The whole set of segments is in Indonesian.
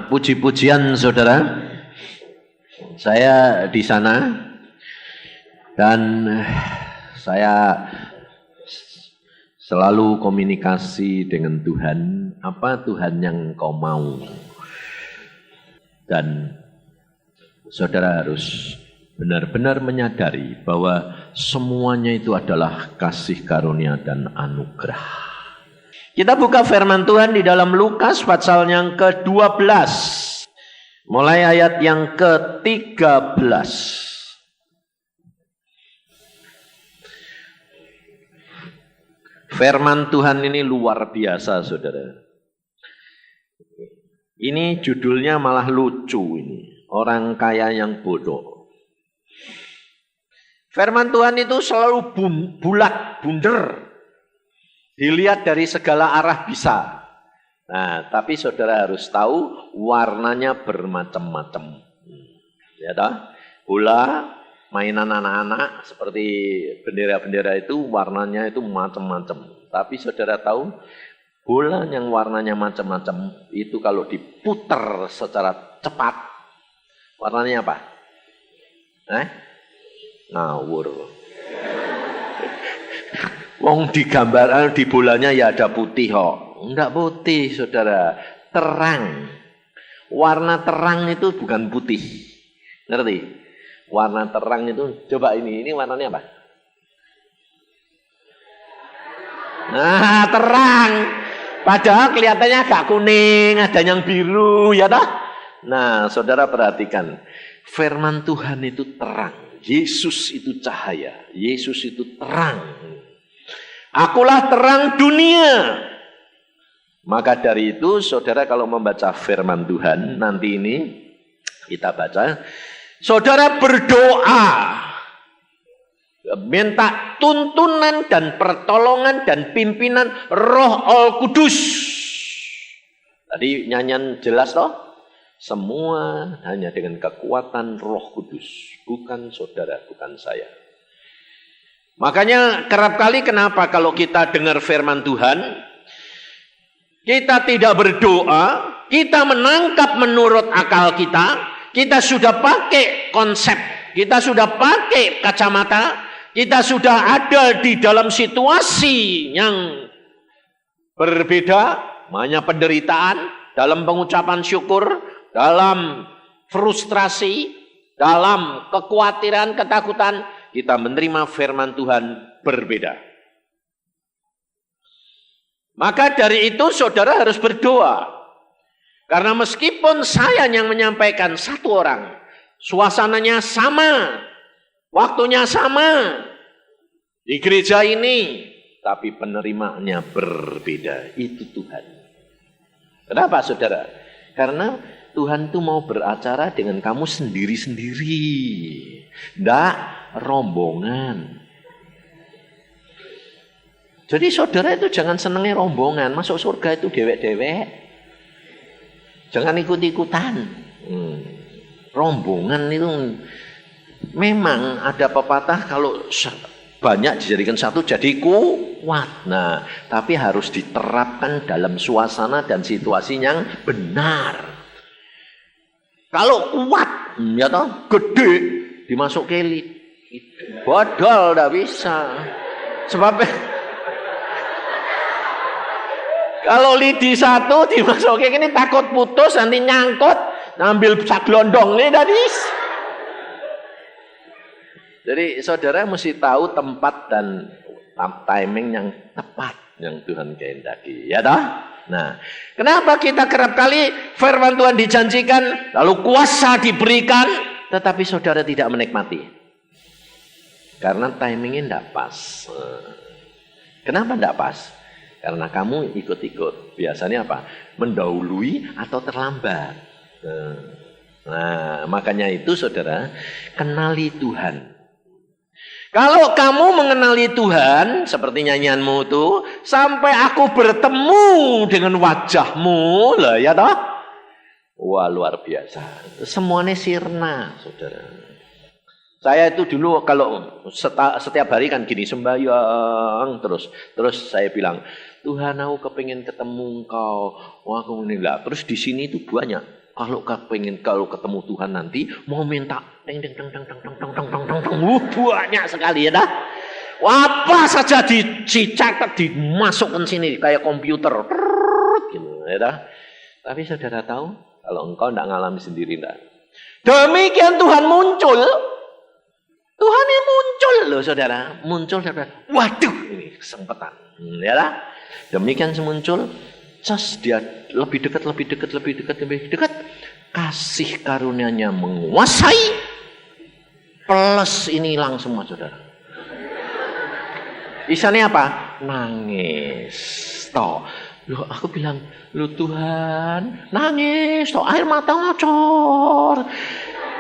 puji-pujian saudara. Saya di sana dan saya selalu komunikasi dengan Tuhan, apa Tuhan yang kau mau. Dan saudara harus benar-benar menyadari bahwa semuanya itu adalah kasih karunia dan anugerah. Kita buka firman Tuhan di dalam Lukas pasal yang ke-12. Mulai ayat yang ke-13. Firman Tuhan ini luar biasa, saudara. Ini judulnya malah lucu ini. Orang kaya yang bodoh. Firman Tuhan itu selalu bulat, bunder. Dilihat dari segala arah bisa. Nah, tapi saudara harus tahu warnanya bermacam-macam. Ya toh? Bola, mainan anak-anak seperti bendera-bendera itu warnanya itu macam-macam. Tapi saudara tahu bola yang warnanya macam-macam itu kalau diputar secara cepat warnanya apa? Ngawur. Wong digambar di bolanya ya ada putih kok. Enggak putih, saudara. Terang. Warna terang itu bukan putih. Ngerti? Warna terang itu, coba ini warnanya apa? Nah, terang. Padahal kelihatannya agak kuning, ada yang biru, ya toh? Nah, saudara perhatikan. Firman Tuhan itu terang. Yesus itu cahaya. Yesus itu terang. Akulah terang dunia. Maka dari itu saudara kalau membaca firman Tuhan nanti ini kita baca, saudara berdoa minta tuntunan dan pertolongan dan pimpinan Roh Al-Kudus. Tadi nyanyian jelas toh? Semua hanya dengan kekuatan Roh Kudus, bukan saudara, bukan saya. Makanya kerap kali kenapa kalau kita dengar firman Tuhan, kita tidak berdoa, kita menangkap menurut akal kita sudah pakai konsep, kita sudah pakai kacamata, kita sudah ada di dalam situasi yang berbeda, banyak penderitaan, dalam pengucapan syukur, dalam frustrasi, dalam kekhawatiran, ketakutan, kita menerima firman Tuhan berbeda. Maka dari itu saudara harus berdoa. Karena meskipun saya yang menyampaikan satu orang, suasananya sama, waktunya sama di gereja ini, tapi penerimaannya berbeda. Itu Tuhan. Kenapa saudara? Karena Tuhan itu mau beracara dengan kamu sendiri-sendiri. Tidak rombongan. Jadi saudara itu jangan senengnya rombongan. Masuk surga itu dewek-dewek. Jangan ikut-ikutan. Rombongan itu memang ada pepatah kalau banyak dijadikan satu jadi kuat. Nah, tapi harus diterapkan dalam suasana dan situasi yang benar. Kalau kuat, ya toh, gede, dimasuk kelit. Bodol tidak bisa. Sebabnya kalau lidi satu dimasukin ini takut putus, nanti nyangkut, ngambil saglondong ini tadi. Jadi saudara mesti tahu tempat dan timing yang tepat yang Tuhan kehendaki, ya toh? Nah, kenapa kita kerap kali firman Tuhan dijanjikan, lalu kuasa diberikan, tetapi saudara tidak menikmati? Karena timingnya tidak pas. Kenapa tidak pas? Karena kamu ikut-ikut. Biasanya apa? Mendahului atau terlambat. Nah, makanya itu saudara, kenali Tuhan. Kalau kamu mengenali Tuhan, seperti nyanyianmu itu, sampai aku bertemu dengan wajahmu, lah ya toh? Wah, luar biasa. Semuanya sirna, saudara. Saya itu dulu kalau setiap hari kan gini sembahyang terus saya bilang, Tuhan aku kepingin ketemu Engkau. Wah, aku menilai. Terus di sini itu banyak Kalau ketemu Tuhan nanti mau minta banyak sekali ya dah. Apa saja dicatat, dimasukkan sini kayak komputer. Gitu ya dah. Tapi saudara tahu kalau engkau tidak ngalami sendiri enggak. Demikian Tuhan muncul. Tuhan yang muncul loh saudara. Muncul saudara. Waduh ini kesempatan. Ya dah. Demikian muncul. Just dia lebih dekat. Kasih karunia-Nya menguasai. Plus ini hilang semua saudara. Isanya apa? Nangis. Toh. Loh aku bilang, "Loh Tuhan, nangis, toh air mata ngocor."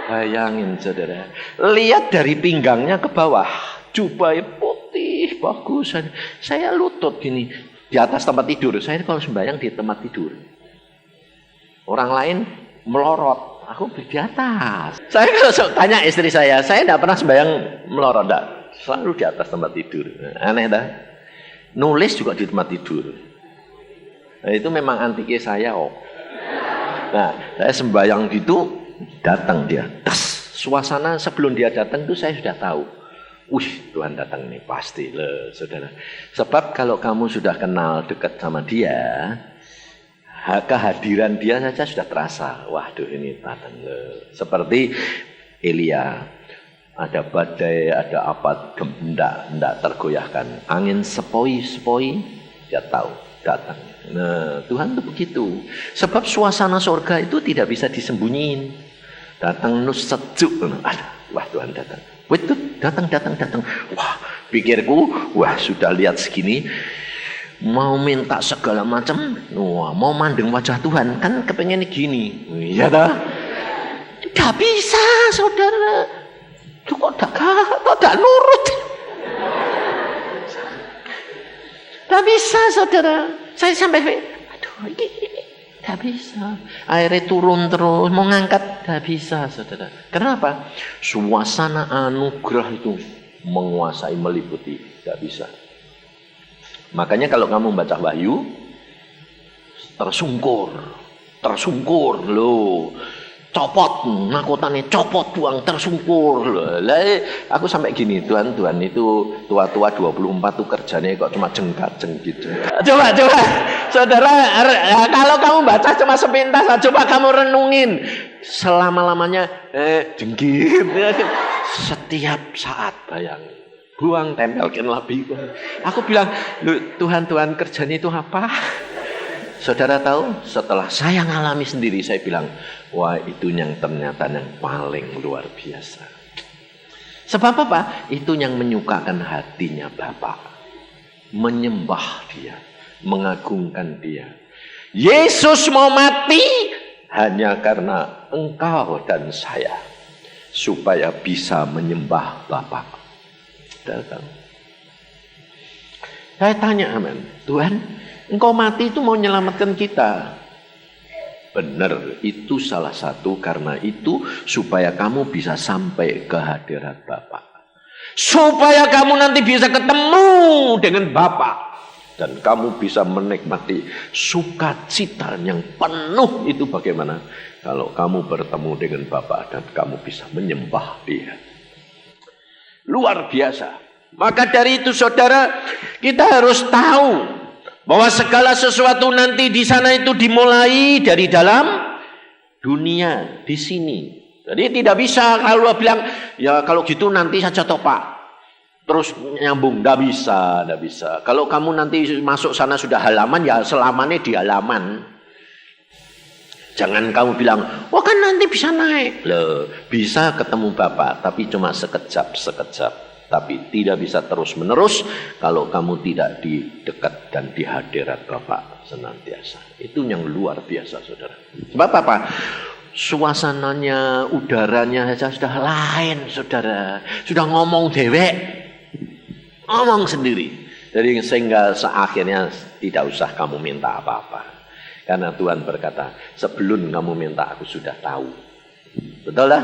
Bayangin saudara. Lihat dari pinggangnya ke bawah. Jubahnya putih, bagus. Saya lutut gini. Di atas tempat tidur. Saya kalau sembahyang di tempat tidur. Orang lain melorot. Aku di atas. Saya kalau tanya istri saya tidak pernah sembahyang melorot. Enggak. Selalu di atas tempat tidur. Aneh dah. Nulis juga di tempat tidur. Nah, itu memang antike saya. Nah, saya sembahyang gitu, datang dia. Tas. Suasana sebelum dia datang itu saya sudah tahu. Wih, Tuhan datang nih pasti loh, saudara. Sebab kalau kamu sudah kenal dekat sama dia, kehadiran dia saja sudah terasa. Waduh, ini datang loh. Seperti Elia. Ada badai, ada apa, tidak tergoyahkan. Angin sepoi-sepoi, dia tahu, datang. Nah, Tuhan itu begitu. Sebab suasana surga itu tidak bisa disembunyiin. Datang nus sejuk. Wah, Tuhan datang. Betul, datang. Wah, pikirku, wah sudah lihat segini. Mau minta segala macam. Wah, mau mandeng wajah Tuhan. Kan kepengen gini. Iya dah. Gak bisa, saudara. Kok tak nurut. Tak bisa saudara. Saya sampai aduh ini tak bisa. Airnya turun terus. Mau ngangkat tak bisa saudara. Kenapa? Suasana anugerah itu menguasai, meliputi. Tak bisa. Makanya kalau kamu baca Wahyu, tersungkur loh. Copot, mahkotanya copot, buang, tersungkur. Lah, aku sampai gini, Tuhan itu tua-tua 24 tuh kerjanya kok cuma jengkat-jengkit. Coba, saudara, kalau kamu baca cuma sepintas, coba kamu renungin. Selama-lamanya, jengkit. Setiap saat, bayangin. Buang, tempelkan lebih. Aku bilang, Tuhan kerjanya itu apa? Saudara tahu, setelah saya ngalami sendiri, saya bilang, wah itu yang ternyata yang paling luar biasa. Sebab apa? Itu yang menyukakan hatinya Bapa. Menyembah dia, mengagungkan dia. Yesus mau mati hanya karena engkau dan saya. Supaya bisa menyembah Bapa. Datang. Saya tanya, amin, Tuhan, Engkau mati itu mau menyelamatkan kita. Benar, itu salah satu karena itu supaya kamu bisa sampai ke hadirat Bapa. Supaya kamu nanti bisa ketemu dengan Bapa. Dan kamu bisa menikmati sukacita yang penuh itu bagaimana? Kalau kamu bertemu dengan Bapa dan kamu bisa menyembah Dia. Luar biasa. Maka dari itu saudara, kita harus tahu bahwa segala sesuatu nanti di sana itu dimulai dari dalam dunia, di sini. Jadi tidak bisa kalau bilang, ya kalau gitu nanti saja toh Pak. Terus nyambung, tidak bisa. Kalau kamu nanti masuk sana sudah halaman, ya selamanya di halaman. Jangan kamu bilang, wah kan nanti bisa naik. Loh, bisa ketemu Bapak, tapi cuma sekejap. Tapi tidak bisa terus-menerus kalau kamu tidak di dekat dan di hadirat Bapak senantiasa. Itu yang luar biasa, saudara. Sebab apa? Suasananya, udaranya saja sudah lain, saudara. Sudah ngomong dewek. Ngomong sendiri. Jadi sehingga akhirnya tidak usah kamu minta apa-apa. Karena Tuhan berkata, sebelum kamu minta aku sudah tahu. Betul lah?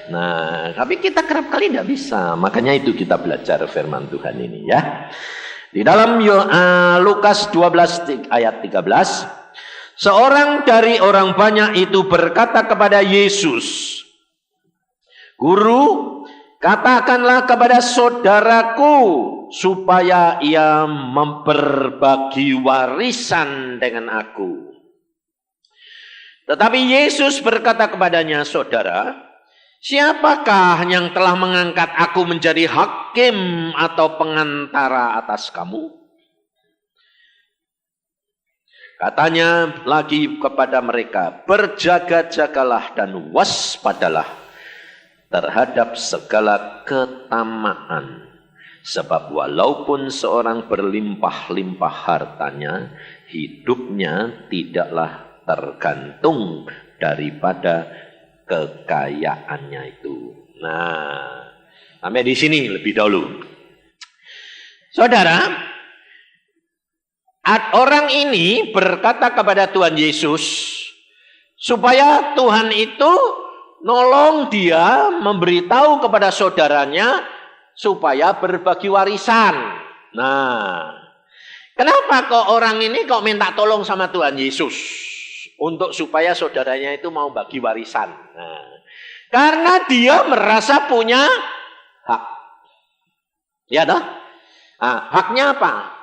Nah, tapi kita kerap kali tidak bisa. Makanya itu kita belajar firman Tuhan ini ya. Di dalam Lukas 12 ayat 13. Seorang dari orang banyak itu berkata kepada Yesus, "Guru, katakanlah kepada saudaraku supaya ia memperbagi warisan dengan aku." Tetapi Yesus berkata kepadanya, "Saudara, siapakah yang telah mengangkat aku menjadi hakim atau pengantara atas kamu?" Katanya lagi kepada mereka, "Berjaga-jagalah dan waspadalah terhadap segala ketamaan. Sebab walaupun seorang berlimpah-limpah hartanya, hidupnya tidaklah tergantung daripada kekayaannya itu." Nah, sampai di sini lebih dahulu. Saudara, orang ini berkata kepada Tuhan Yesus supaya Tuhan itu nolong dia memberitahu kepada saudaranya supaya berbagi warisan. Nah, kenapa kok orang ini kok minta tolong sama Tuhan Yesus untuk supaya saudaranya itu mau bagi warisan? Nah, karena dia merasa punya hak. Ya toh? Nah, haknya apa?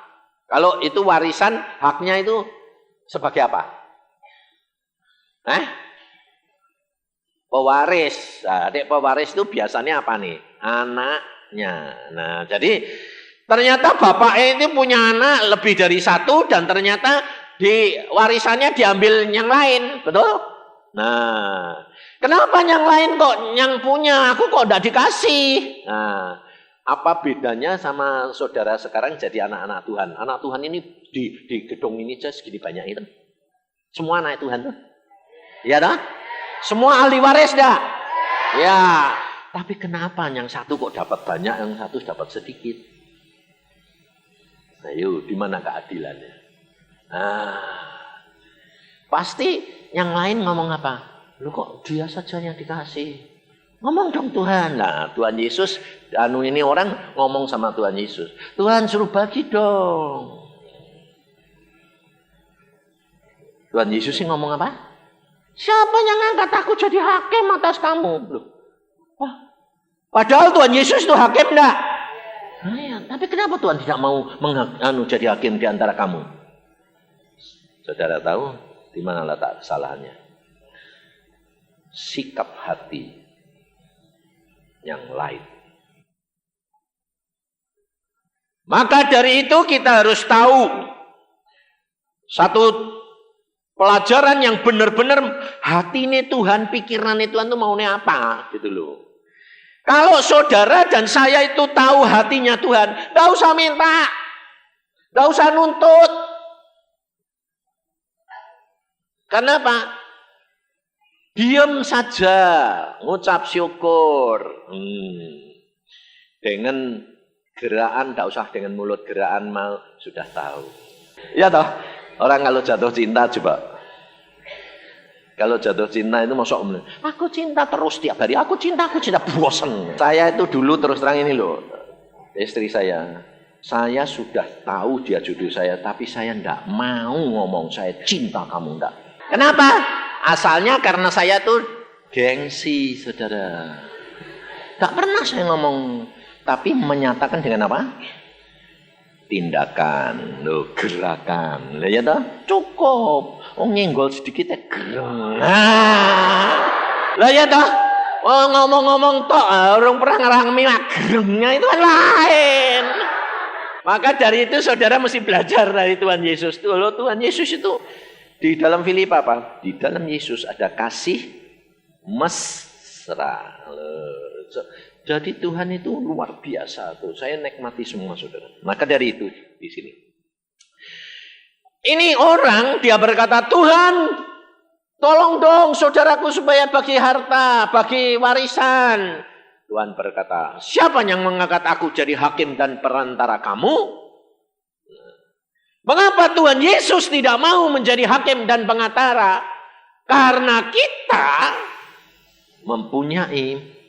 Kalau itu warisan, haknya itu sebagai apa? Pewaris. Nah, adik pewaris itu biasanya apa nih? Anaknya. Nah, jadi ternyata bapaknya itu punya anak lebih dari satu dan ternyata di warisannya diambil yang lain, betul? Nah, kenapa yang lain kok yang punya, aku kok tidak dikasih? Nah, apa bedanya sama saudara sekarang jadi anak-anak Tuhan? Anak Tuhan ini di gedung ini aja segini banyak itu. Semua anak Tuhan tuh. Ya dah? Semua ahli waris dah? Ya. Tapi kenapa yang satu kok dapat banyak, yang satu dapat sedikit? Ayo, di mana keadilannya? Nah, pasti yang lain ngomong apa? Lu kok dia saja yang dikasih? Ngomong dong Tuhan. Nah, Tuhan Yesus, ini orang ngomong sama Tuhan Yesus. Tuhan suruh bagi dong. Tuhan Yesus sih ngomong apa? Siapa yang angkat aku jadi hakim atas kamu? Loh. Wah, padahal Tuhan Yesus itu hakim enggak? Nah, ya, tapi kenapa Tuhan tidak mau jadi hakim di antara kamu? Saudara tahu di mana letak kesalahannya? Sikap hati yang lain. Maka dari itu kita harus tahu satu pelajaran yang benar-benar hati ini Tuhan, pikiran Tuhan itu maunya apa gitu loh. Kalau saudara dan saya itu tahu hatinya Tuhan, gak usah minta, gak usah nuntut. Kenapa? Diam saja, ngucap syukur. Dengan gerakan, tidak usah dengan mulut, gerakan mau sudah tahu. Ya toh, orang kalau jatuh cinta coba. Kalau jatuh cinta itu masuk aku cinta terus tiap hari, aku cinta bosan. Saya itu dulu terus terang ini loh, istri saya sudah tahu dia jodoh saya, tapi saya tidak mau ngomong saya cinta kamu, enggak. Kenapa? Asalnya karena saya tuh gengsi, saudara. Gak pernah saya ngomong, tapi menyatakan dengan apa? Tindakan, loh, gerakan. Lah ya toh, cukup. Nyenggol sedikit ya gereng. Lah ya toh, ngomong-ngomong tok, orang pernah ngerangmi gerengnya itu kan lain. Maka dari itu saudara mesti belajar dari Tuhan Yesus. Tuhan Yesus itu di dalam Filipi apa? Di dalam Yesus ada kasih mesra. Jadi Tuhan itu luar biasa tuh. Saya nikmati semua saudara. Maka dari itu di sini. Ini orang dia berkata, Tuhan, tolong dong saudaraku supaya bagi harta, bagi warisan. Tuhan berkata, siapa yang mengangkat aku jadi hakim dan perantara kamu? Mengapa Tuhan Yesus tidak mau menjadi hakim dan pengantara? Karena kita mempunyai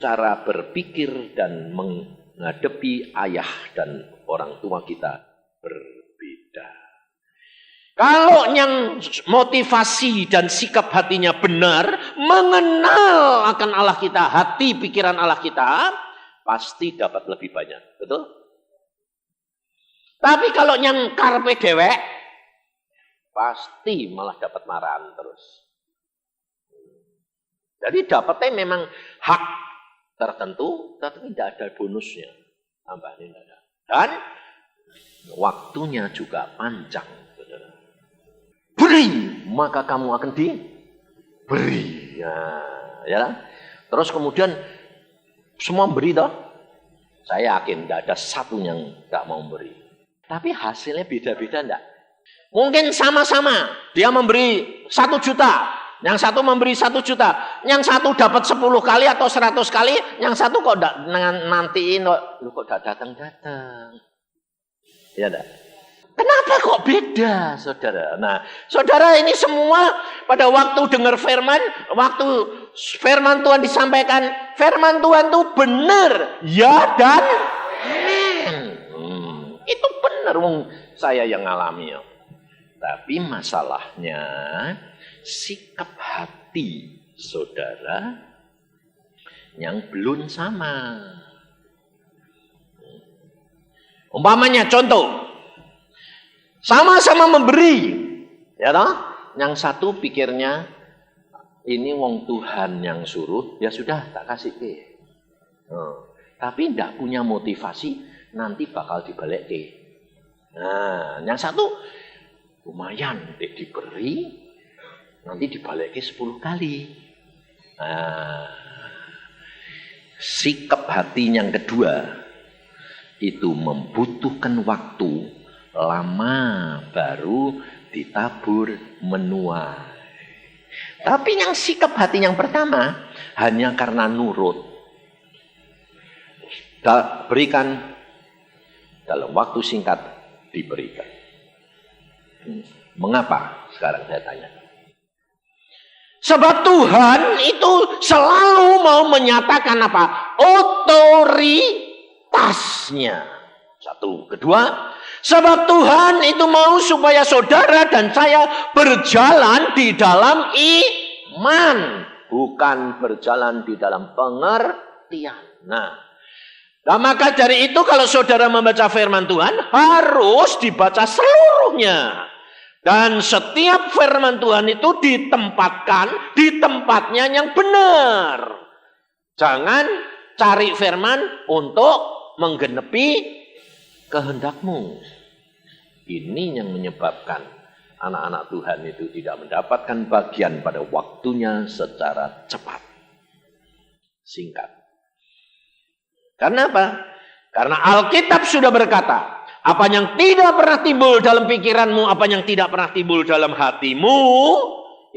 cara berpikir dan menghadapi ayah dan orang tua kita berbeda. Kalau yang motivasi dan sikap hatinya benar, mengenal akan Allah kita, hati pikiran Allah kita, pasti dapat lebih banyak. Betul? Tapi kalau yang karpe dewek, pasti malah dapat marahan terus. Jadi dapatnya memang hak tertentu, tapi tidak ada bonusnya. Tambahin ada. Dan waktunya juga panjang. Beri, maka kamu akan diberi. Ya. Terus kemudian semua beri toh. Saya yakin tidak ada satu yang tidak mau beri. Tapi hasilnya beda-beda enggak? Mungkin sama-sama. Dia memberi 1 juta. Yang satu memberi 1 juta. Yang satu dapat 10 kali atau 100 kali. Yang satu kok nantiin. Lu kok tidak datang-datang. Ya enggak? Kenapa kok beda, saudara? Nah, saudara ini semua pada waktu dengar firman, waktu firman Tuhan disampaikan, firman Tuhan itu benar, ya dan itu benar, saya yang alami. Tapi masalahnya sikap hati saudara yang belum sama. Umpamanya contoh. Sama-sama memberi, ya toh? Yang satu pikirnya ini wong Tuhan yang suruh, ya sudah tak kasih ke. Tapi tidak punya motivasi, nanti bakal dibalik ke. Nah, yang satu lumayan diberi, nanti dibalik ke 10 kali. Nah, sikap hati yang kedua itu membutuhkan waktu. Lama baru ditabur menuai. Tapi yang sikap hati yang pertama hanya karena nurut. Berikan dalam waktu singkat diberikan. Mengapa? Sekarang saya tanya. Sebab Tuhan itu selalu mau menyatakan apa? Otoritasnya. Satu. Kedua, sebab Tuhan itu mau supaya saudara dan saya berjalan di dalam iman. Bukan berjalan di dalam pengertian. Nah, maka dari itu kalau saudara membaca firman Tuhan harus dibaca seluruhnya. Dan setiap firman Tuhan itu ditempatkan di tempatnya yang benar. Jangan cari firman untuk menggenepi kehendakmu. Ini yang menyebabkan anak-anak Tuhan itu tidak mendapatkan bagian pada waktunya secara cepat. Singkat. Karena apa? Karena Alkitab sudah berkata, apa yang tidak pernah timbul dalam pikiranmu, apa yang tidak pernah timbul dalam hatimu,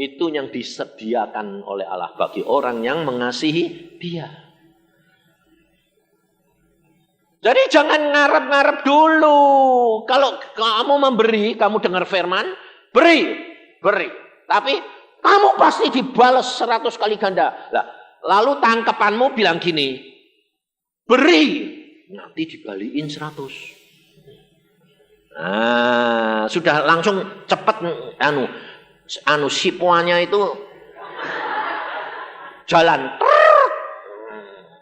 itu yang disediakan oleh Allah bagi orang yang mengasihi Dia. Jadi jangan ngarep-ngarep dulu. Kalau kamu memberi, kamu dengar firman, beri. Tapi kamu pasti dibalas 100 kali ganda. Lalu tangkapanmu bilang gini, beri, nanti dibalikin 100. Nah, sudah langsung cepat sipuannya itu jalan.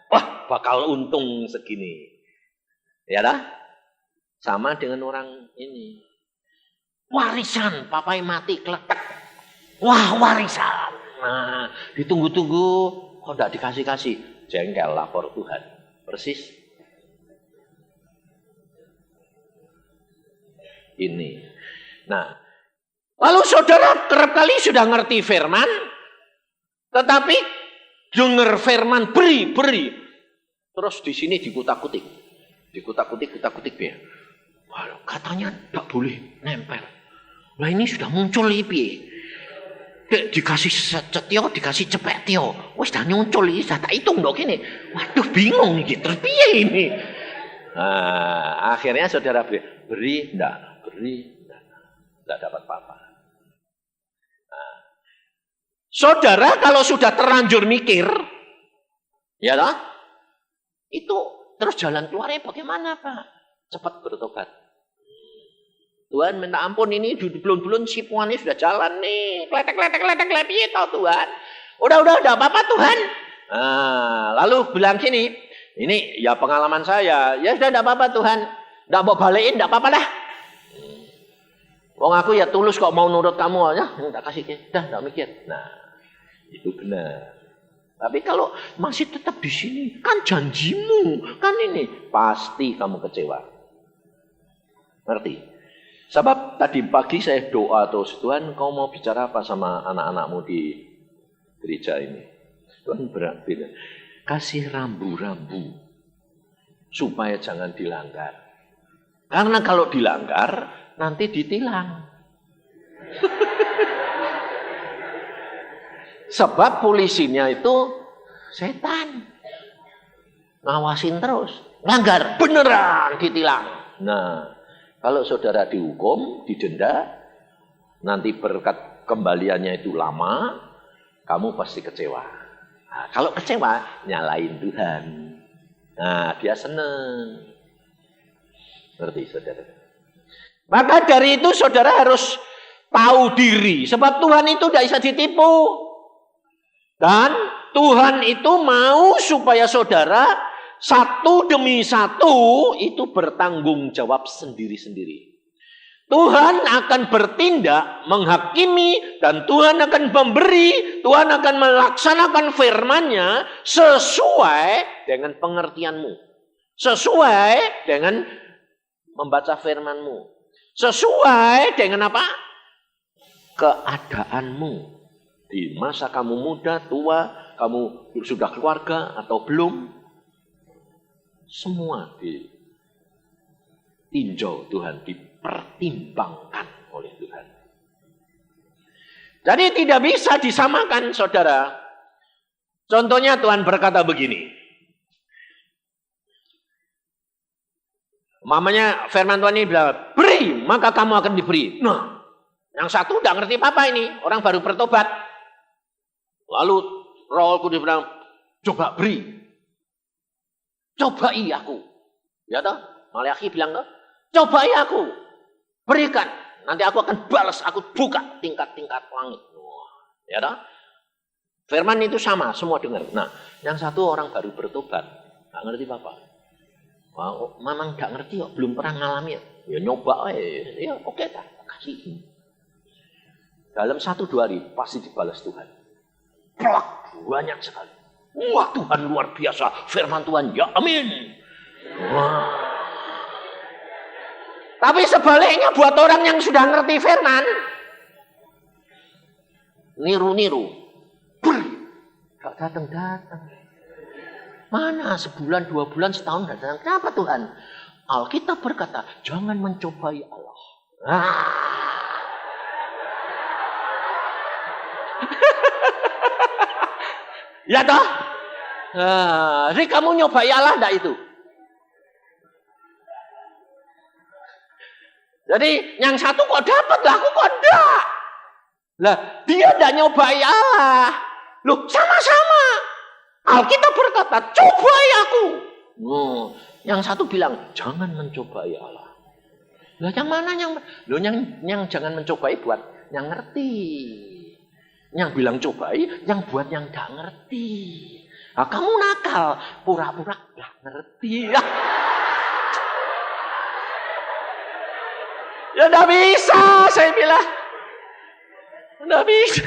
Wah, bakal untung segini. Ya lah, sama dengan orang ini. Warisan, papai mati kletek. Wah, warisan. Nah, ditunggu-tunggu, kok tidak dikasih-kasih. Jengkel, lapor Tuhan. Persis. Ini. Nah, lalu saudara kerap kali sudah ngerti firman, tetapi dengar firman beri. Terus di sini dikutak-kutik. Dikutak-kutik ya. Wah, katanya tak boleh nempel. Nah ini sudah muncul IP. Dikasih setio, dikasih cepet tio. Wah sudah muncul ini, sudah tak hitung dok ini. Waduh bingung nih, terus piye ini. Nah, akhirnya saudara beri, enggak dapat apa-apa. Nah, saudara kalau sudah terlanjur mikir, ya lah, itu terus jalan keluarnya bagaimana Pak? Cepat bertobat. Tuhan minta ampun, ini belum sipuannya sudah jalan nih. Kletek, piye tau Tuhan. Udah apa-apa Tuhan. Nah, lalu bilang gini, ini ya pengalaman saya. Ya sudah, enggak apa-apa Tuhan. Enggak mau balikin, enggak apa-apa dah. Wong aku ya tulus kok mau nurut kamu ya. Tak kasih, dah enggak mikir. Nah, itu benar. Tapi kalau masih tetap di sini, kan janjimu, kan ini pasti kamu kecewa. Ngerti? Sebab tadi pagi saya doa terus, Tuhan kau mau bicara apa sama anak-anakmu di gereja ini? Tuhan bilang, kasih rambu-rambu supaya jangan dilanggar. Karena kalau dilanggar nanti ditilang. Sebab polisinya itu setan. Ngawasin terus. Langgar, beneran ditilang. Nah, kalau saudara dihukum, didenda, nanti berkat kembaliannya itu lama, kamu pasti kecewa. Nah, kalau kecewa, nyalain Tuhan. Nah, dia seneng. Ngerti, saudara? Maka dari itu saudara harus tahu diri. Sebab Tuhan itu tidak bisa ditipu. Dan Tuhan itu mau supaya saudara satu demi satu itu bertanggung jawab sendiri-sendiri. Tuhan akan bertindak, menghakimi, dan Tuhan akan memberi, Tuhan akan melaksanakan firman-Nya sesuai dengan pengertianmu. Sesuai dengan membaca firman-Mu. Sesuai dengan apa? Keadaanmu. Di masa kamu muda, tua, kamu sudah keluarga atau belum. Semua ditinjau Tuhan, dipertimbangkan oleh Tuhan. Jadi tidak bisa disamakan, saudara. Contohnya Tuhan berkata begini. Mamanya firman Tuhan ini bilang, beri, maka kamu akan diberi. Nah, yang satu tidak ngerti apa-apa ini, orang baru bertobat. Lalu Roh Kudus bilang, coba beri. Cobai aku. Ya toh? Maleakhi bilang toh, cobai aku. Berikan. Nanti aku akan balas, aku buka tingkat-tingkat langit. Ya toh? Firman itu sama, semua dengar. Nah, yang satu orang baru bertobat, nggak ngerti apa-apa. Wow, memang nggak ngerti kok, belum pernah ngalami ya. Ya nyoba, ya oke dah, kasih. Dalam 1-2 hari pasti dibalas Tuhan. Plak, banyak sekali. Wah, Tuhan luar biasa, firman Tuhan, ya amin. Wah. Tapi sebaliknya buat orang yang sudah ngerti firman, niru-niru, gak datang-datang. Mana sebulan, 2 bulan, setahun gak datang. Kenapa Tuhan? Alkitab berkata, jangan mencobai Allah. Ya toh? Jadi kamu nyobai Allah enggak itu? Jadi yang satu kok dapat, lah aku kok enggak. Lah dia enggak nyobai Allah. Loh sama-sama. Alkitab berkata, cobai aku. Yang satu bilang, jangan mencobai Allah. Lah yang mana yang jangan mencobai buat yang ngerti. Yang bilang cobai, yang buat yang gak ngerti. Nah, kamu nakal, pura-pura gak ngerti. Ya gak bisa, saya bilang. Gak bisa.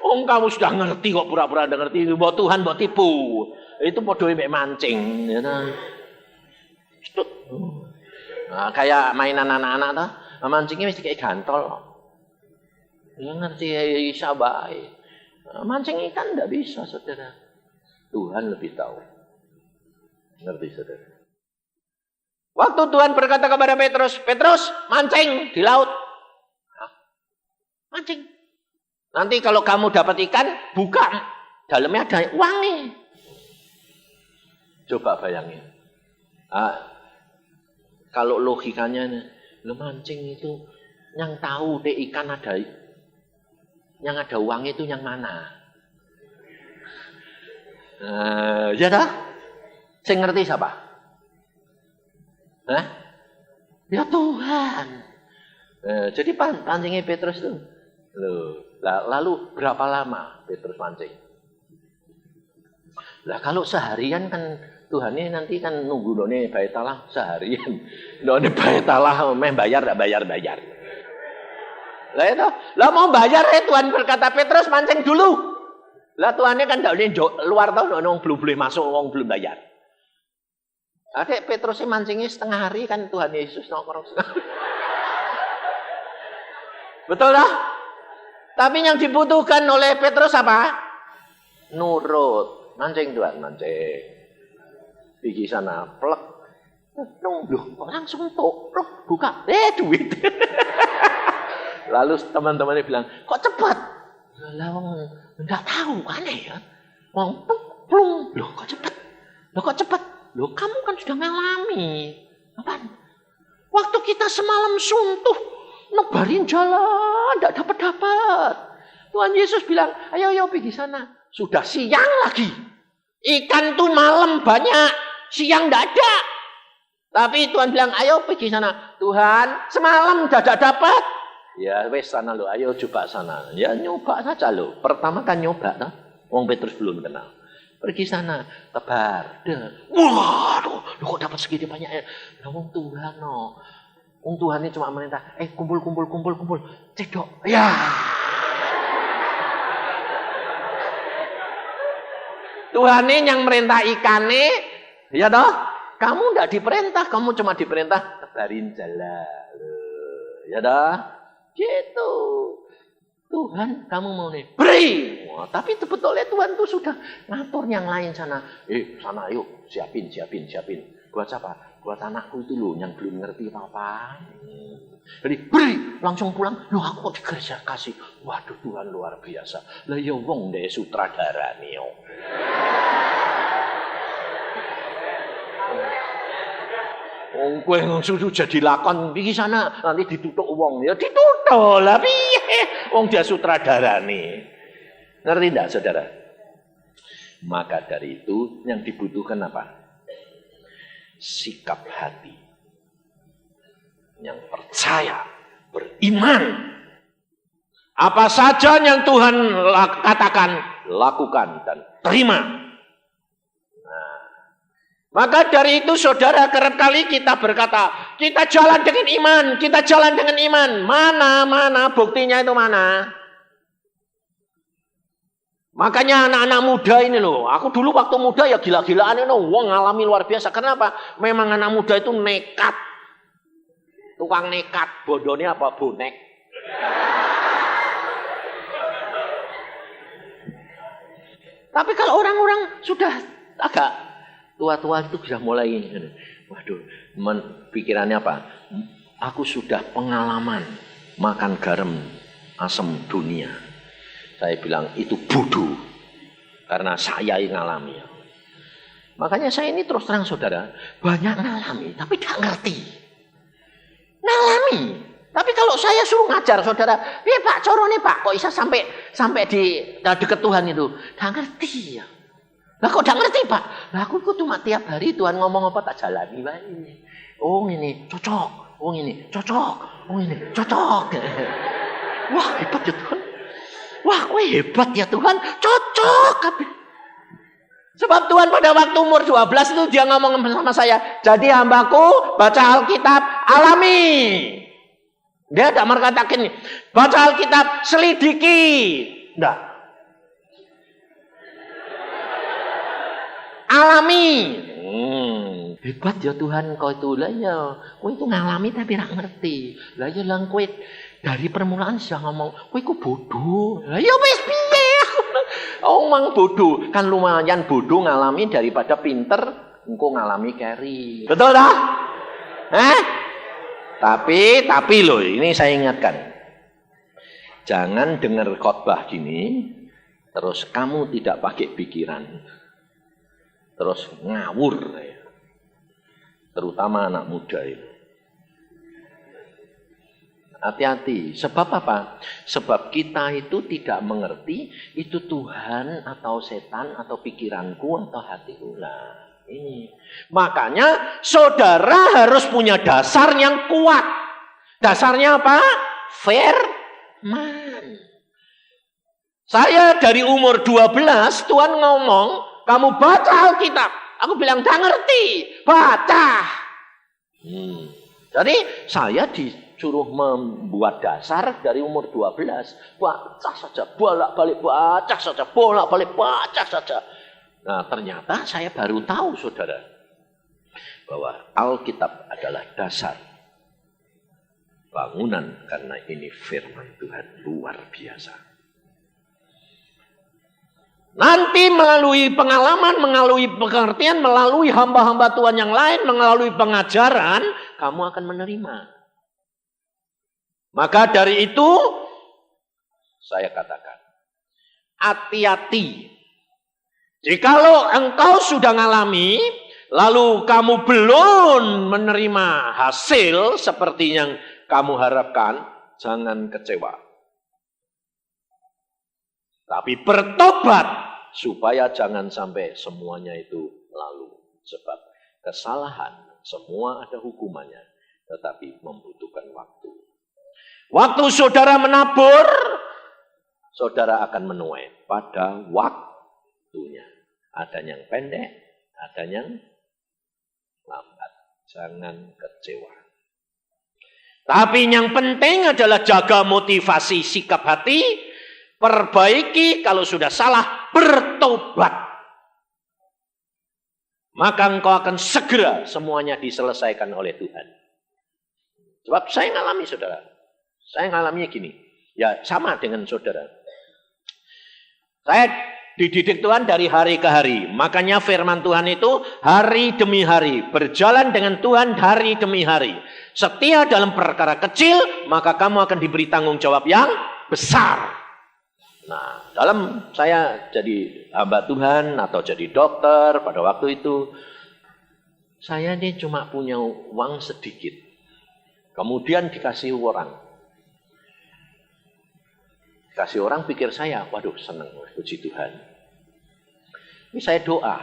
Oh, kamu sudah ngerti kok pura-pura gak ngerti. Buat Tuhan, buat tipu. Itu podohnya mek mancing. Nah, kayak mainan anak-anak tuh. Mancingnya mesti kayak gantol. Ya ngerti bisa baik. Mancing ikan tidak bisa, saudara. Tuhan lebih tahu. Ngerti, saudara. Waktu Tuhan berkata kepada Petrus, Petrus mancing di laut. Mancing. Nanti kalau kamu dapat ikan, buka. Dalamnya ada uangnya. Coba bayangin. Kalau logikanya, mancing itu yang tahu deh ikan ada. Yang ada uang itu yang mana? Ya dah. Saya ngerti siapa? Ya Tuhan. Jadi pancingnya Petrus itu. Lalu berapa lama Petrus mancing? Lah kalau seharian kan Tuhan ini nanti kan nunggu none bayar talah seharian. None bayar talah bayar enggak bayar. Lah itu, lah mau bayar Tuhan berkata Petrus mancing dulu. Lah Tuhannya kan ndak luar tau nong belum boleh masuk wong belum bayar. Adek Petrus mancingnya setengah hari kan Tuhan Yesus nongkrong setengah. Betul lah? Tapi yang dibutuhkan oleh Petrus apa? Nurut. Mancing Tuhan, mancing. Pergi sana, plek. Nunggu, kok langsung plek, buka. Duit. Lalu teman-temannya bilang, kok cepat? Lah enggak tahu, aneh ya. Wong plung, loh kok cepat? Loh kok cepat? Loh kamu kan sudah ngalami. Apaan? Waktu kita semalam suntuh, nebarin jalan, enggak dapat. Tuhan Yesus bilang, ayo pergi sana. Sudah siang lagi. Ikan tuh malam banyak, siang enggak ada. Tapi Tuhan bilang, ayo pergi sana. Tuhan, semalam enggak dapat. Ya wes sana lo, ayo coba sana. Ya nyoba saja lo. Pertama kan nyoba, toh. Wong Petrus belum kenal. Pergi sana, tebar. Wah, kok dapat segini banyak ya? Lah wong Tuhan no. Wong Tuhan ini cuma merintah, kumpul. Cedok. Ya. Tuhan ini yang merintah ikannya, ya toh? Kamu enggak diperintah, kamu cuma diperintah tebarin jalan. Ya toh? Gitu. Tuhan, kamu mau nih beri. Wah, tapi sebetulnya Tuhan tuh sudah ngatur yang lain sana. Sana yuk, siapin. Buat siapa? Buat anakku itu loh, yang belum ngerti apa-apa. Jadi beri, langsung pulang. Loh aku kok dikerja kasih. Waduh Tuhan luar biasa. Lah ya wong deh sutradara nih. Kowe sudah jadi lakon iki sana nanti ditutuk wong ya ditutuk lah piye wong dia sutradara nih. Ngerti enggak Saudara? Maka dari itu yang dibutuhkan apa? Sikap hati yang percaya, beriman. Apa saja yang Tuhan katakan, lakukan dan terima. Maka dari itu saudara kerap kali kita berkata, kita jalan dengan iman. Mana buktinya itu mana? Makanya anak-anak muda ini loh, aku dulu waktu muda ya gila-gilaan itu, wong ngalami luar biasa. Kenapa? Memang anak muda itu nekat. Tukang nekat, bodohnya apa? Bonek. Tapi kalau orang-orang sudah agak tua-tua itu sudah mulai ini. Waduh, pikirannya apa? Aku sudah pengalaman makan garam asam dunia. Saya bilang itu bodoh. Karena saya yang ngalami. Makanya saya ini terus terang saudara, banyak ngalami tapi tidak ngerti. Ngalami. Tapi kalau saya suruh ngajar saudara, Pak corone Pak, kok bisa sampai di dekat Tuhan itu? Tidak ngerti ya. Lah kok gak ngerti Pak? Lah aku cuma tiap hari Tuhan ngomong apa tak jalani wae. Oh ini cocok. Oh ini cocok. Oh ini cocok. Wah hebat ya Tuhan. Wah kowe hebat ya Tuhan. Cocok. Sebab Tuhan pada waktu umur 12 itu dia ngomong sama saya. Jadi hambaku baca Alkitab alami. Dia tidak mengatakan baca Alkitab selidiki. Enggak. Alami. Hebat ya Tuhan kau itu. Lah ya, kau itu ngalami tapi tidak ngerti. Lah ya lang kau dari permulaan sudah ngomong, kau itu bodoh. Lah ya wis piye? Omong bodoh, kan lumayan bodoh ngalami daripada pinter engkau ngalami carry. Betul dah? Tapi loh, ini saya ingatkan. Jangan dengar khotbah gini terus kamu tidak pakai pikiran. Terus ngawur, terutama anak muda itu. Hati-hati, sebab apa? Sebab kita itu tidak mengerti itu Tuhan atau setan atau pikiranku atau hatiku. Nah, ini. Makanya saudara harus punya dasar yang kuat. Dasarnya apa? Firman. Saya dari umur 12, Tuhan ngomong, kamu baca Alkitab. Aku bilang, tak ngerti. Baca. Jadi saya disuruh membuat dasar dari umur 12. Baca saja, bolak-balik baca saja, bolak-balik baca saja. Nah, ternyata saya baru tahu, saudara, bahwa Alkitab adalah dasar bangunan, karena ini firman Tuhan luar biasa. Nanti melalui pengalaman, melalui pengertian, melalui hamba-hamba Tuhan yang lain, melalui pengajaran, kamu akan menerima. Maka dari itu, saya katakan, hati-hati. Jikalau engkau sudah ngalami, lalu kamu belum menerima hasil seperti yang kamu harapkan, jangan kecewa. Tapi bertobat supaya jangan sampai semuanya itu lalu. Sebab kesalahan semua ada hukumannya, tetapi membutuhkan waktu. Waktu saudara menabur, saudara akan menuai pada waktunya. Ada yang pendek, ada yang lambat. Jangan kecewa. Tapi yang penting adalah jaga motivasi sikap hati, perbaiki, kalau sudah salah, bertobat. Maka engkau akan segera semuanya diselesaikan oleh Tuhan. Sebab saya ngalami, saudara. Saya ngalaminya gini. Ya sama dengan saudara. Saya dididik Tuhan dari hari ke hari. Makanya firman Tuhan itu hari demi hari. Berjalan dengan Tuhan hari demi hari. Setia dalam perkara kecil, maka kamu akan diberi tanggung jawab yang besar. Nah, dalam saya jadi hamba Tuhan atau jadi dokter pada waktu itu, saya ini cuma punya uang sedikit. Kemudian dikasih orang. Kasih orang pikir saya, waduh senang, puji Tuhan. Ini saya doa.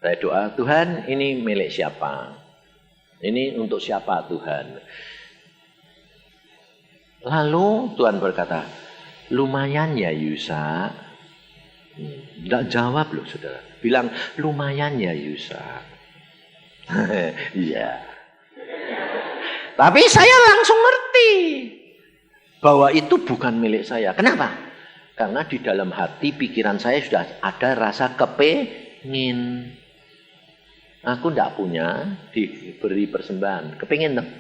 Saya doa, Tuhan ini milik siapa? Ini untuk siapa Tuhan? Lalu Tuhan berkata, lumayan ya Yusa. Tidak jawab loh saudara. Bilang, lumayan ya Yusa. Iya. Tapi saya langsung ngerti bahwa itu bukan milik saya. Kenapa? Karena di dalam hati, pikiran saya sudah ada rasa kepingin. Aku tidak punya, diberi persembahan. Kepingin dong.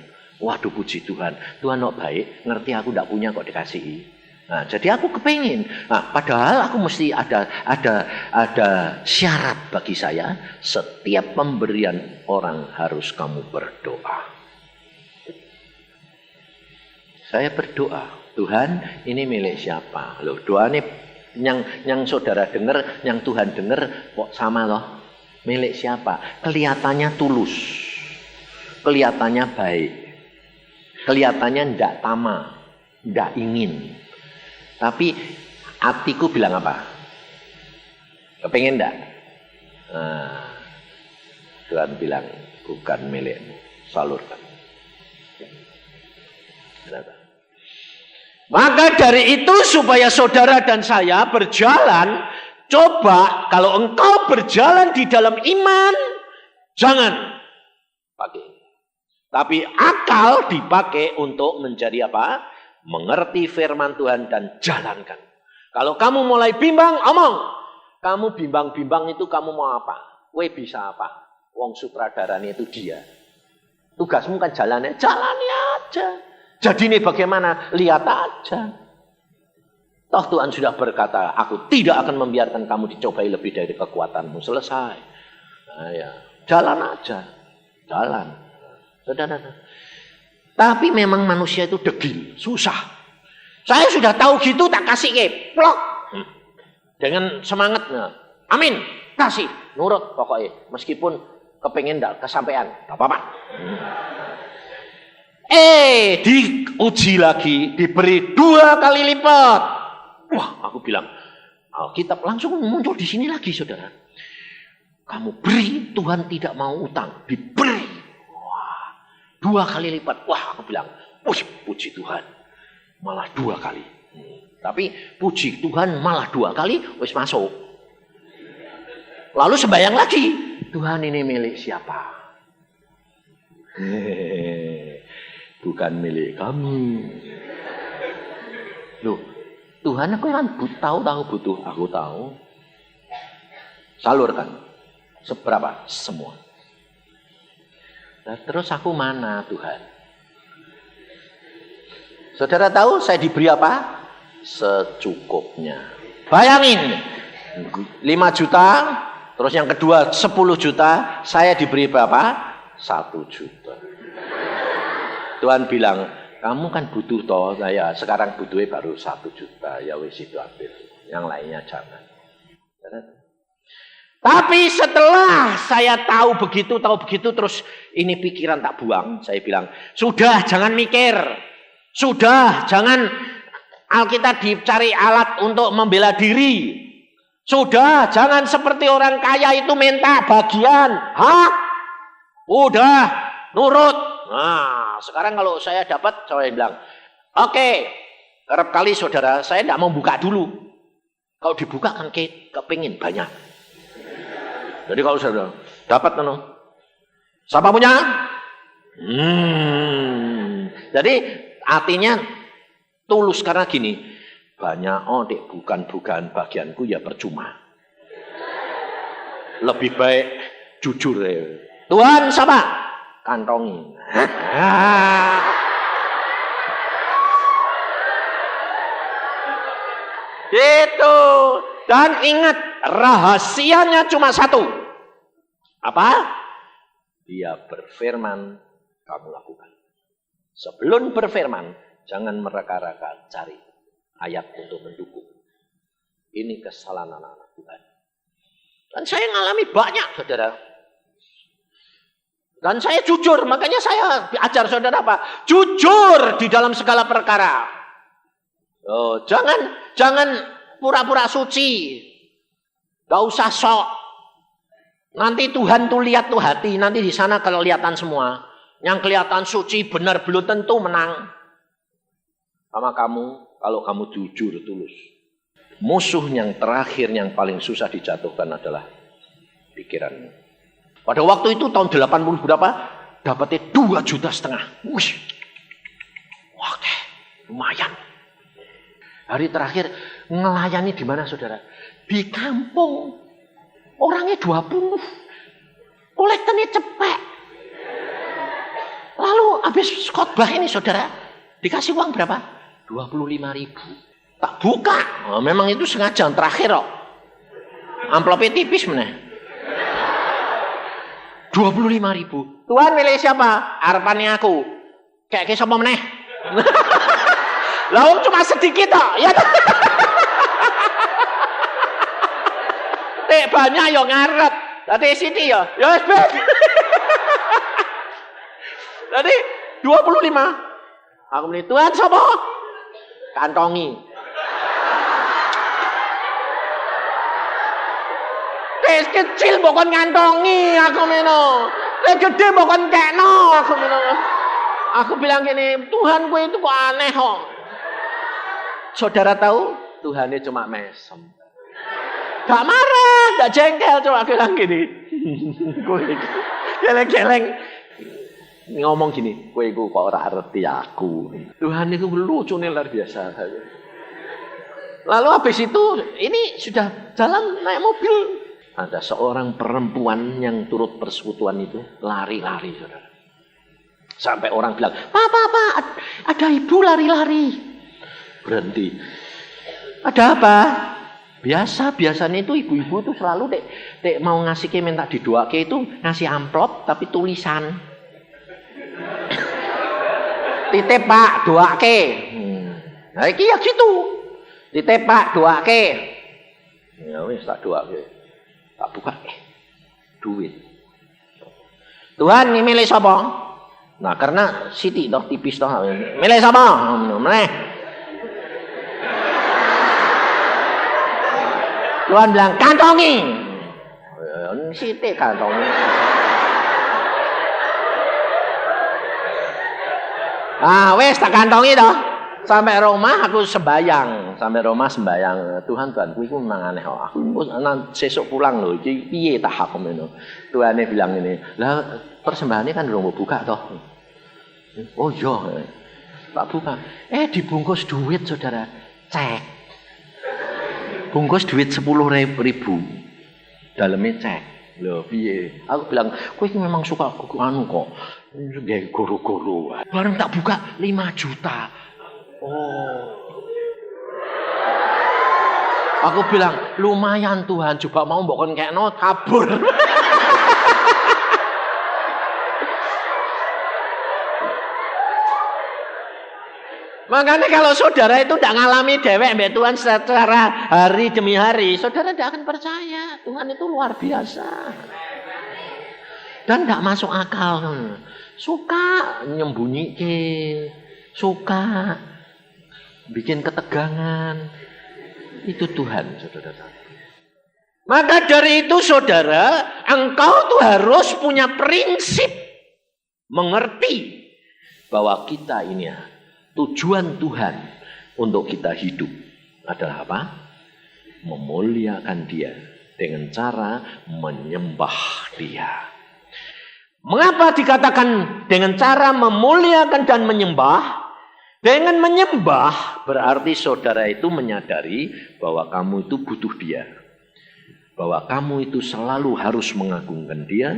Waduh puji Tuhan. Tuhan kok baik, ngerti aku tidak punya kok dikasih. Nah, jadi aku kepingin. Nah, padahal aku mesti ada syarat bagi saya. Setiap pemberian orang harus kamu berdoa. Saya berdoa, Tuhan ini milik siapa? Loh, doa ini yang saudara dengar, yang Tuhan dengar kok sama loh. Milik siapa? Kelihatannya tulus. Kelihatannya baik. Kelihatannya tidak tamak, tidak ingin. Tapi hatiku bilang apa? Kepengen tidak? Nah, Tuhan bilang bukan milikmu, salurkan. Kenapa? Maka dari itu supaya saudara dan saya berjalan, coba kalau engkau berjalan di dalam iman, jangan pakai. Tapi akal dipakai untuk menjadi apa? Mengerti firman Tuhan dan jalankan. Kalau kamu mulai bimbang, omong. Kamu bimbang-bimbang itu kamu mau apa? Kowe bisa apa? Wong sutradaranya itu dia. Tugasmu kan jalani aja. Jadi ini bagaimana? Lihat aja. Toh Tuhan sudah berkata, aku tidak akan membiarkan kamu dicobai lebih dari kekuatanmu. Selesai. Nah, ya. Jalan aja. Jalan. Saudara. Tapi memang manusia itu degil. Susah. Saya sudah tahu gitu, tak kasih keplok. Dengan semangatnya. Amin. Kasih. Nurut pokoknya. Meskipun kepengen tidak kesampaian. Tidak apa-apa. Diuji lagi, diberi 2 kali lipat. Wah, aku bilang, Alkitab langsung muncul di sini lagi, saudara. Kamu beri, Tuhan tidak mau utang, diberi. Wah, 2 kali lipat. Wah, aku bilang, puji Tuhan. Malah 2 kali. Tapi puji Tuhan malah 2 kali, wis masuk. Lalu sembahyang lagi. Tuhan ini milik siapa? Bukan milik kami. Loh, Tuhan aku kan tahu butuh. Aku tahu. Salurkan. Seberapa? Semua. Nah, terus aku mana Tuhan? Saudara tahu saya diberi apa? Secukupnya. Bayangin, 5 juta, terus yang kedua 10 juta, saya diberi berapa? 1 juta. Tuhan bilang, kamu kan butuh toh, saya sekarang butuhnya baru 1 juta, ya wis itu ambil, yang lainnya jangan. Tapi setelah saya tahu begitu, terus ini pikiran tak buang. Saya bilang, sudah jangan mikir. Sudah jangan Alkitab dicari alat untuk membela diri. Sudah jangan seperti orang kaya itu minta bagian. Hah? Udah, nurut. Nah, sekarang kalau saya dapat, saya bilang, oke, kerap kali saudara, saya tidak mau buka dulu. Kalau dibuka kan kepingin banyak. Jadi kalau sudah dapat, siapa punya? Jadi artinya tulus karena gini, banyak dek bukan bagianku ya percuma. Lebih baik jujur ya. Tuhan siapa? Kantongi. Gitu. Dan ingat, rahasianya cuma satu. Apa? Dia berfirman, kamu lakukan. Sebelum berfirman, jangan mereka-reka cari ayat untuk mendukung. Ini kesalahan anak-anak Tuhan. Dan saya ngalami banyak, saudara. Dan saya jujur, makanya saya ajar saudara apa? Jujur di dalam segala perkara. Oh, jangan pura-pura suci. Gak usah sok. Nanti Tuhan tuh lihat tuh hati. Nanti di sana kelihatan semua. Yang kelihatan suci benar belum tentu menang. Sama kamu, kalau kamu jujur tulus. Musuh yang terakhir yang paling susah dijatuhkan adalah pikiranmu. Pada waktu itu tahun 80 berapa? Dapatnya 2,5 juta. Wih. Wah, lumayan. Hari terakhir ngelayani di mana saudara? Di kampung. Orangnya 20. Kolektornya cepet. Lalu habis khotbah ini saudara, dikasih uang berapa? 25.000. Tak buka. Oh, memang itu sengaja terakhir kok. Amplopnya tipis meneh. 25.000. Tuhan milih siapa? Harapannya aku. Kayak sapa meneh? Lah cuma sedikit kok, ya. Tek banyak yo ngarep. Dadi sini yo. Ya wis ben. Dadi 25. Aku muni Tuhan sapa? Kantongi. Tes kecil bukan ngantongi aku meno. Tes gede bukan kekno aku meno. Aku bilang gini, Tuhan gue itu kok aneh kok. Saudara tahu, Tuhannya cuma mesem. Gak marah, gak jengkel, cuma bilang gini. Gue geleng-geleng. Ngomong gini, gue kok ora arti aku. Tuhan itu lucu nih, luar biasa. Lalu habis itu, ini sudah jalan naik mobil. Ada seorang perempuan yang turut persekutuan itu lari-lari, saudara. Sampai orang bilang, Pak, ada ibu lari-lari. Berhenti. Ada apa? Biasanya itu ibu-ibu itu selalu dek mau ngasih ke minta didoake itu ngasih amplop tapi tulisan. Titip Pak, doake. Nah iki ya gitu. Titip Pak, doake. Ya wis tak doake. Tak buka duit. Tuhan ini milih sapa? Nah karena Siti toh tipis toh. Milih sapa? Meneh. Tuhan bilang kantongi. Siti kantongi. Wes tak kantongi toh. Sampai rumah aku sembayang, Tuhan kuwi ku memang aneh kok. Aku sesuk pulang lho, iki piye tak hakem ngono. Tuhane bilang ini, "Lah persembahane kan urung buka toh." Oh iya. Tak buka. Dibungkus duit saudara. Cek. Bungkus duit 10.000. Dalamnya cek. Lho piye? Aku bilang, "Kowe iki memang suka anu kok. Nggih guru-guru." Bareng tak buka 5 juta. Oh. Aku bilang, lumayan Tuhan, coba mau mbok kon kekno kabur. Makanya kalau saudara itu tidak ngalami dewek mbak Tuhan secara hari demi hari, saudara tidak akan percaya Tuhan itu luar biasa. Dan tidak masuk akal. Suka nyembunyiin, suka bikin ketegangan. Itu Tuhan, saudara. Maka dari itu saudara, engkau tuh harus punya prinsip. Mengerti bahwa kita ini tujuan Tuhan untuk kita hidup adalah apa? Memuliakan Dia dengan cara menyembah Dia. Mengapa dikatakan dengan cara memuliakan dan menyembah? Dengan menyembah berarti saudara itu menyadari bahwa kamu itu butuh Dia. Bahwa kamu itu selalu harus mengagungkan Dia.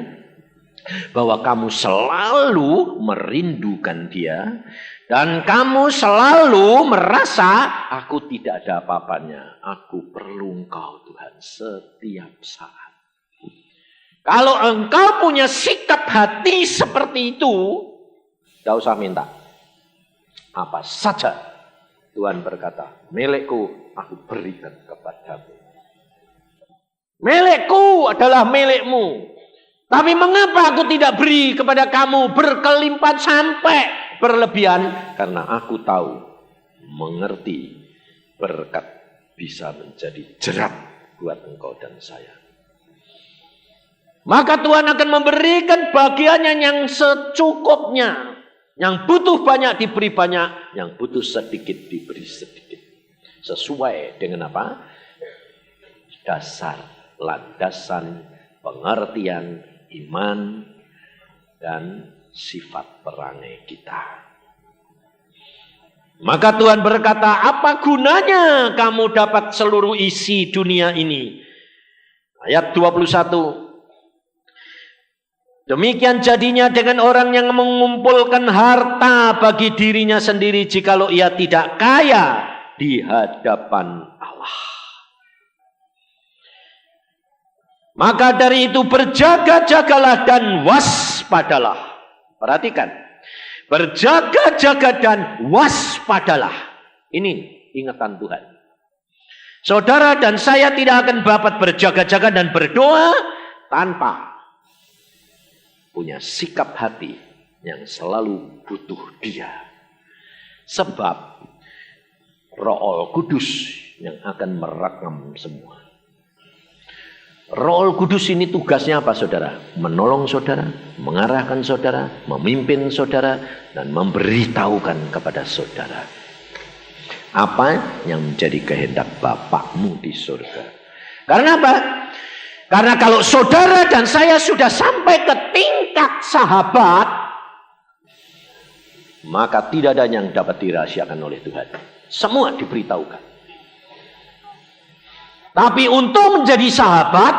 Bahwa kamu selalu merindukan Dia. Dan kamu selalu merasa aku tidak ada apa-apanya. Aku perlu Engkau Tuhan setiap saat. Kalau engkau punya sikap hati seperti itu, tidak usah minta. Apa saja Tuhan berkata, milikku aku berikan kepadamu. Milikku adalah milikmu. Tapi mengapa aku tidak beri kepada kamu berkelimpahan sampai berlebihan? Karena aku tahu, mengerti berkat bisa menjadi jerat buat engkau dan saya. Maka Tuhan akan memberikan bagiannya yang secukupnya. Yang butuh banyak diberi banyak, yang butuh sedikit diberi sedikit. Sesuai dengan apa? Dasar, landasan, pengertian, iman, dan sifat perangai kita. Maka Tuhan berkata, apa gunanya kamu dapat seluruh isi dunia ini? Ayat 21. Demikian jadinya dengan orang yang mengumpulkan harta bagi dirinya sendiri jikalau ia tidak kaya di hadapan Allah. Maka dari itu berjaga-jagalah dan waspadalah. Perhatikan. Berjaga-jaga dan waspadalah. Ini ingatan Tuhan. Saudara dan saya tidak akan dapat berjaga-jaga dan berdoa tanpa punya sikap hati yang selalu butuh Dia. Sebab Roh Kudus yang akan merekam semua. Roh Kudus ini tugasnya apa saudara? Menolong saudara, mengarahkan saudara, memimpin saudara, dan memberitahukan kepada saudara apa yang menjadi kehendak Bapakmu di surga. Karena apa? Karena kalau saudara dan saya sudah sampai ke tingkat sahabat, maka tidak ada yang dapat dirahasiakan oleh Tuhan. Semua diberitahukan. Tapi untuk menjadi sahabat,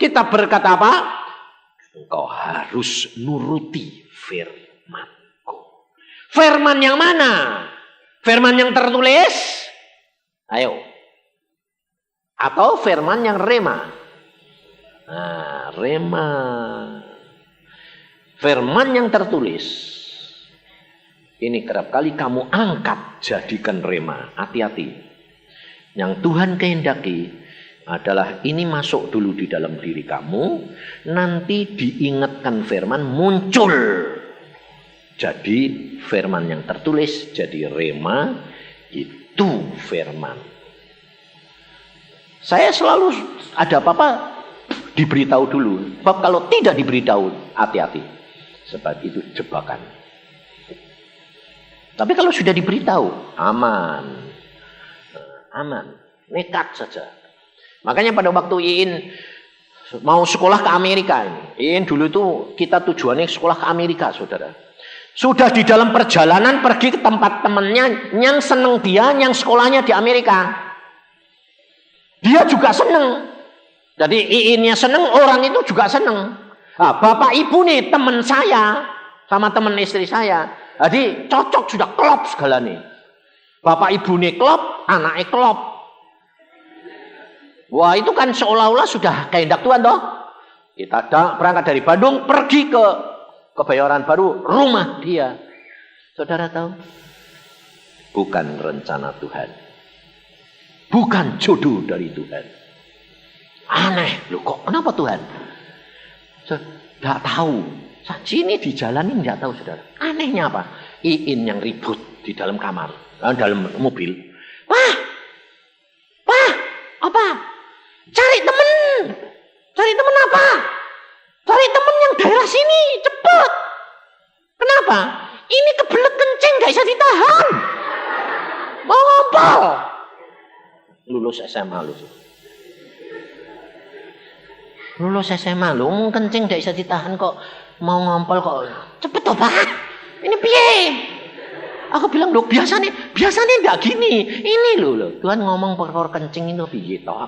kita berkata apa? Engkau harus nuruti firman-Ku. Firman yang mana? Firman yang tertulis? Ayo. Atau firman yang rema? Nah, rema. Firman yang tertulis. Ini kerap kali kamu angkat jadikan rema. Hati-hati. Yang Tuhan kehendaki adalah ini masuk dulu di dalam diri kamu. Nanti diingatkan firman muncul. Jadi firman yang tertulis jadi rema. Itu firman. Saya selalu ada apa-apa diberitahu dulu. Sebab kalau tidak diberitahu, hati-hati. Sebab itu jebakan. Tapi kalau sudah diberitahu, aman. Aman. Nekat saja. Makanya pada waktu Iin mau sekolah ke Amerika ini. Iin dulu itu kita tujuannya sekolah ke Amerika, saudara. Sudah di dalam perjalanan pergi ke tempat temannya yang seneng dia, yang sekolahnya di Amerika. Dia juga seneng. Jadi Iinnya seneng, orang itu juga seneng. Nah, bapak ibu nih teman saya sama teman istri saya. Jadi cocok, sudah klop segala nih. Bapak ibu nih klop, anaknya klop. Wah, itu kan seolah-olah sudah kehendak Tuhan toh. Kita berangkat dari Bandung pergi ke Kebayoran Baru, rumah dia. Saudara tahu? Bukan rencana Tuhan. Bukan jodoh dari Tuhan. Aneh, loh kok kenapa Tuhan? Tidak tahu. Sini di jalan ini tidak tahu, saudara. Anehnya apa? Iin yang ribut di dalam kamar, dalam mobil. Pak, apa? Cari temen apa? Cari temen yang daerah sini, cepet. Kenapa? Ini kebelet kencing, gak bisa ditahan. Mau ngompol. Lulus SMA lu. Lulus SMA lu, kencing gak bisa ditahan kok. Mau ngompol kok. Cepet toh Pak. Ini piye? Aku bilang, loh biasanya enggak gini. Ini loh. Tuhan ngomong perkara kencing itu piye toh.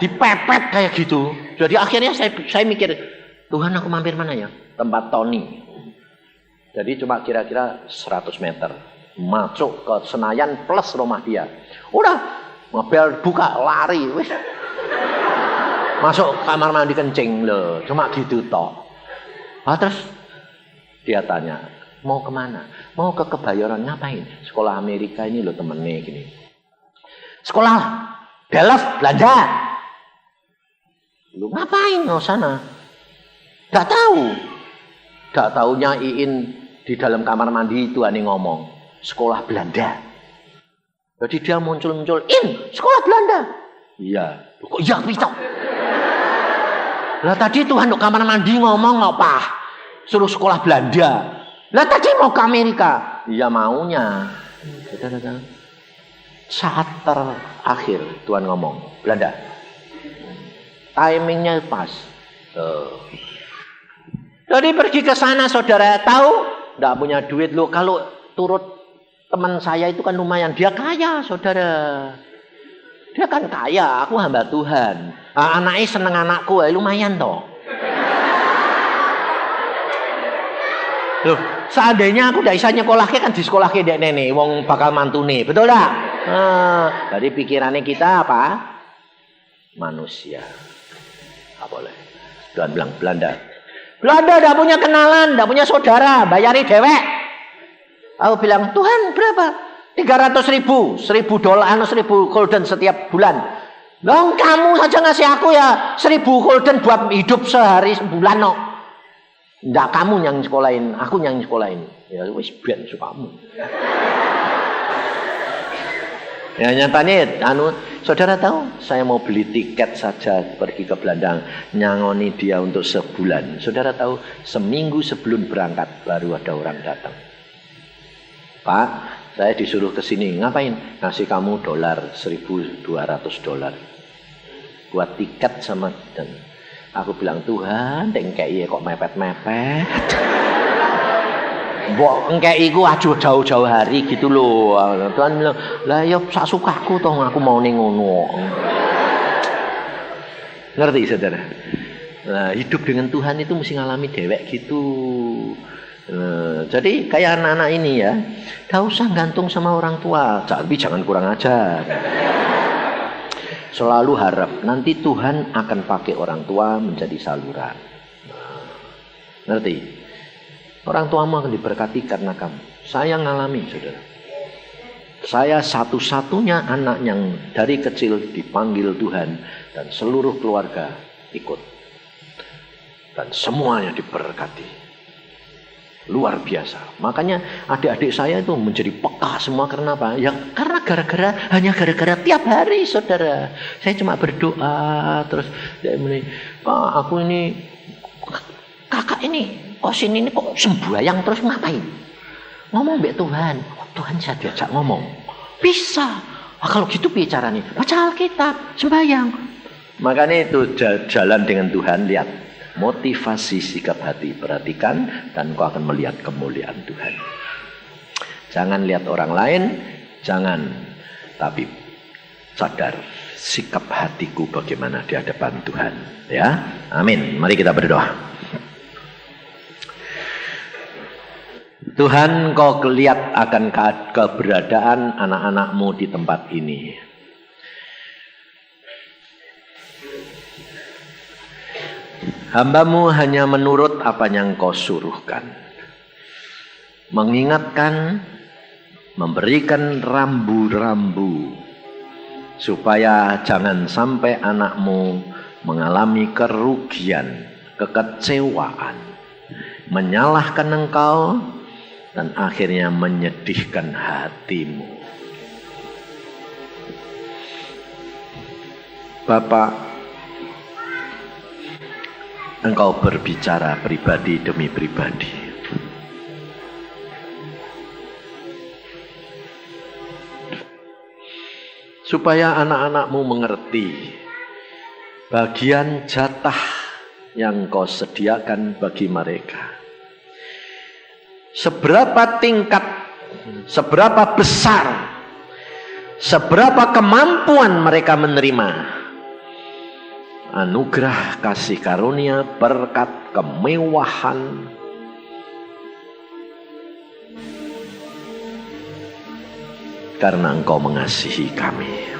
Dipepet kayak gitu. Jadi akhirnya saya mikir, Tuhan aku mampir mana ya? Tempat Tony. Jadi cuma kira-kira 100 meter. Masuk ke Senayan plus rumah dia. Udah, mobil buka, lari. Wih. Masuk kamar mandi kencing loh. Cuma gitu toh. Nah, terus dia tanya, mau kemana? Mau ke Kebayoran, ngapain? Sekolah Amerika ini loh temennya gini. Sekolah Dallas, belanja. Lu ngapain mau sana? Gak tahu. Gak taunya Iin di dalam kamar mandi itu aneh ngomong sekolah Belanda. Jadi dia muncul-muncul, In, sekolah Belanda. Iya. Kok iya pisau? Lah tadi Tuhan di kamar mandi ngomong apa? Suruh sekolah Belanda. Lah tadi mau ke Amerika. Iya maunya. Saat terakhir Tuhan ngomong Belanda. Timingnya pas. Jadi pergi ke sana, saudara tahu, nggak punya duit lo. Kalau turut teman saya itu kan lumayan, dia kaya, saudara. Dia kan kaya, aku hamba Tuhan. Anaknya seneng anakku, lumayan toh. Loh, seandainya aku tidak bisa nyekolahnya kan di sekolahnya dek nenek, wong bakal mantune, betul tak? Jadi pikirannya kita apa? Manusia. Gak boleh. Tuhan bilang Belanda tidak punya kenalan, tidak punya saudara, bayari dewek. Aku bilang Tuhan berapa? 300.000, $1.000, $1.000 golden setiap bulan. Dong kamu saja ngasih aku ya 1.000 golden buat hidup sehari sebulan no. Nggak kamu yang sekolahin, aku yang sekolahin. Ya wis ben sukamu. Ya nyatanya saudara tahu, saya mau beli tiket saja pergi ke Belanda, nyangoni dia untuk sebulan. Saudara tahu, seminggu sebelum berangkat baru ada orang datang. Pak, saya disuruh ke sini, ngapain? Ngasih kamu $1.200 buat tiket sama dan aku bilang Tuhan, engkei kok mepet-mepet. Mbok engkei ku aja jauh-jauh hari gitu loh. Tuhan bilang, lah ya sak sukaku toh aku mau ning ngono. Ngerti saudara? Nah, hidup dengan Tuhan itu mesti ngalami dewek gitu. Jadi kayak anak-anak ini ya, gak usah gantung sama orang tua, tapi jangan kurang ajar. Selalu harap nanti Tuhan akan pakai orang tua menjadi saluran. Ngerti? Orang tuamu akan diberkati karena kamu. Saya ngalami, saudara. Saya satu-satunya anak yang dari kecil dipanggil Tuhan dan seluruh keluarga ikut. Dan semuanya diberkati. Luar biasa. Makanya adik-adik saya itu menjadi peka semua karena apa? Ya karena hanya gara-gara tiap hari, saudara. Saya cuma berdoa terus dia ini, Pak, aku ini kakak ini, Kosin ini kok sembahyang terus ngapain? ngomong mbek Tuhan. Tuhan saya diajak ngomong. Bisa. Kalau gitu piye caranya? Baca Alkitab, sembahyang. Makanya itu jalan dengan Tuhan, lihat motivasi sikap hati, perhatikan, dan kau akan melihat kemuliaan Tuhan. Jangan lihat orang lain, jangan, tapi sadar sikap hatiku bagaimana di hadapan Tuhan. Ya, amin. Mari kita berdoa. Tuhan, kau lihat akan keberadaan anak-anak-Mu di tempat ini. Hamba-Mu hanya menurut apa yang kau suruhkan. Mengingatkan, memberikan rambu-rambu. Supaya jangan sampai anak-Mu mengalami kerugian, kekecewaan. Menyalahkan Engkau. Dan akhirnya menyedihkan hatimu. Bapak, Engkau berbicara pribadi demi pribadi. Supaya anak-anak-Mu mengerti bagian jatah yang Kau sediakan bagi mereka. Seberapa tingkat, seberapa besar, seberapa kemampuan mereka menerima anugerah kasih karunia, berkat, kemewahan, karena Engkau mengasihi kami.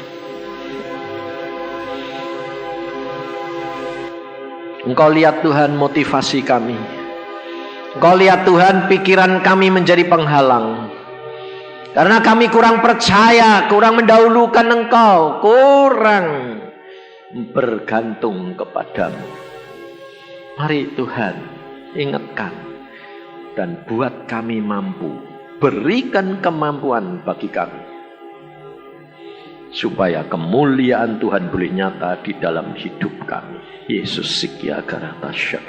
Engkau lihat Tuhan motivasi kami. Engkau lihat Tuhan pikiran kami menjadi penghalang. Karena kami kurang percaya, kurang mendahulukan Engkau, kurang bergantung kepadamu. Mari Tuhan ingatkan dan buat kami mampu. Berikan kemampuan bagi kami. Supaya kemuliaan Tuhan boleh nyata di dalam hidup kami. Yesus Sikia Garatasyar.